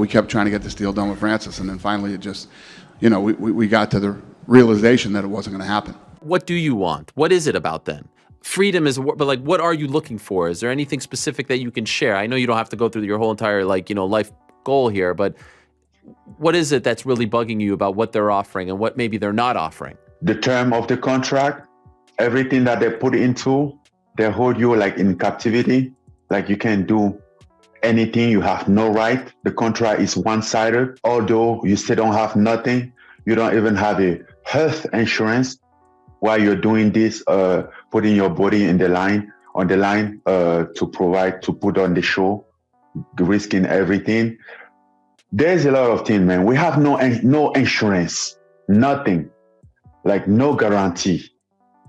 we kept trying to get this deal done with Francis, and then finally it just, you know, we got to the realization that it wasn't going to happen. What do you want? What is it about them? Freedom is, but like, what are you looking for? Is there anything specific that you can share? I know you don't have to go through your whole entire, like, you know, life goal here, but what is it that's really bugging you about what they're offering and what maybe they're not offering? The term of the contract, everything that they put into, they hold you like in captivity. Like you can't do anything, you have no right. The contract is one-sided. Although you still don't have nothing, you don't even have a health insurance while you're doing this, putting your body on the line to put on the show, risking everything. There's a lot of things, man. We have no insurance, nothing, like no guarantee,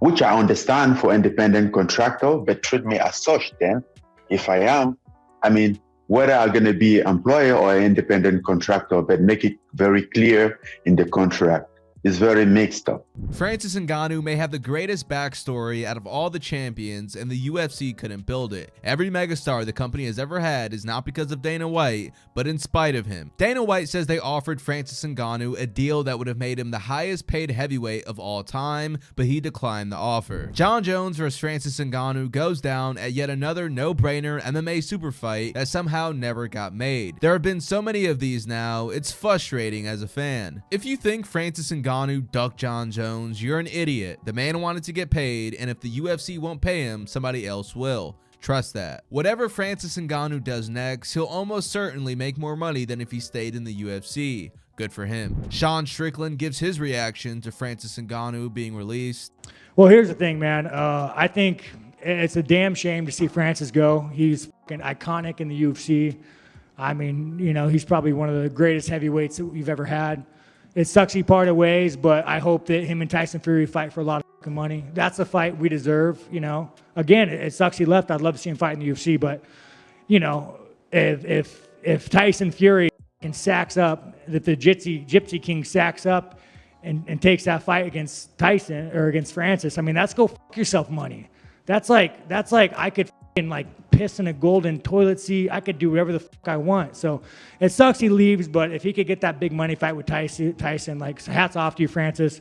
which I understand for independent contractor, but treat me as such then. If I am, I mean, whether I'm going to be an employer or an independent contractor, but make it very clear in the contract. Is very mixed up. Francisngannou may have the greatest backstory out of all the champions, and the UFC couldn't build it. Every megastar the company has ever had is not because of Dana White, but in spite of him. Dana White says they offered Francisngannou a deal that would have made him the highest paid heavyweight of all time, but he declined the offer. Jon Jones vs. Francisngannou goes down at yet another no-brainer MMA super fight that somehow never got made. There have been so many of these now, it's frustrating as a fan. If you think Francisngannou ducked Jon Jones, you're an idiot. The man wanted to get paid, and if the UFC won't pay him, somebody else will. Trust that. Whatever Francisngannou does next, he'll almost certainly make more money than if he stayed in the UFC. Good for him. Sean Strickland gives his reaction to Francisngannou being released. Well, here's the thing, man. I think it's a damn shame to see Francis go. He's fucking iconic in the UFC. I mean, you know, he's probably one of the greatest heavyweights that we've ever had. It sucks he parted ways, but I hope that him and Tyson Fury fight for a lot of fucking money. That's a fight we deserve, you know. Again, it sucks he left. I'd love to see him fight in the UFC, but, you know, if Tyson Fury sacks up, that the Gypsy King sacks up and takes that fight against Tyson or against Francis, I mean, that's go fuck yourself money. That's like I could fucking like piss in a golden toilet seat. I could do whatever the fuck I want. So it sucks he leaves, but if he could get that big money fight with Tyson, like, hats off to you, Francis.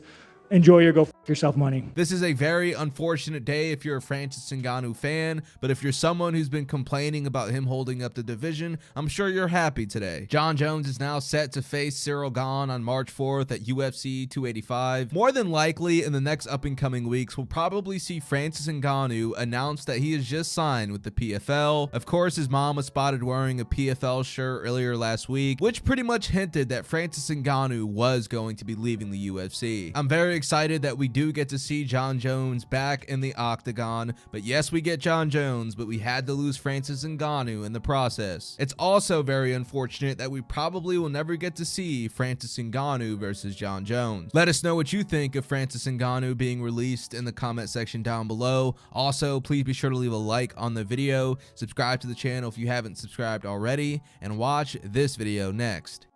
Enjoy your go fuck yourself money. This is a very unfortunate day if you're a Francisngannou fan, but if you're someone who's been complaining about him holding up the division, I'm sure you're happy today. Jon Jones is now set to face Cyril Gane on March 4th at UFC 285. More than likely, in the next up-and-coming weeks, we'll probably see Francisngannou announce that he has just signed with the PFL. Of course, his mom was spotted wearing a PFL shirt earlier last week, which pretty much hinted that Francisngannou was going to be leaving the UFC. I'm very excited that we do get to see Jon Jones back in the octagon, but yes, we get Jon Jones, but we had to lose Francisngannou in the process. It's also very unfortunate that we probably will never get to see Francisngannou versus Jon Jones. Let us know what you think of Francisngannou being released in the comment section down below. Also, please be sure to leave a like on the video, subscribe to the channel if you haven't subscribed already, and watch this video next.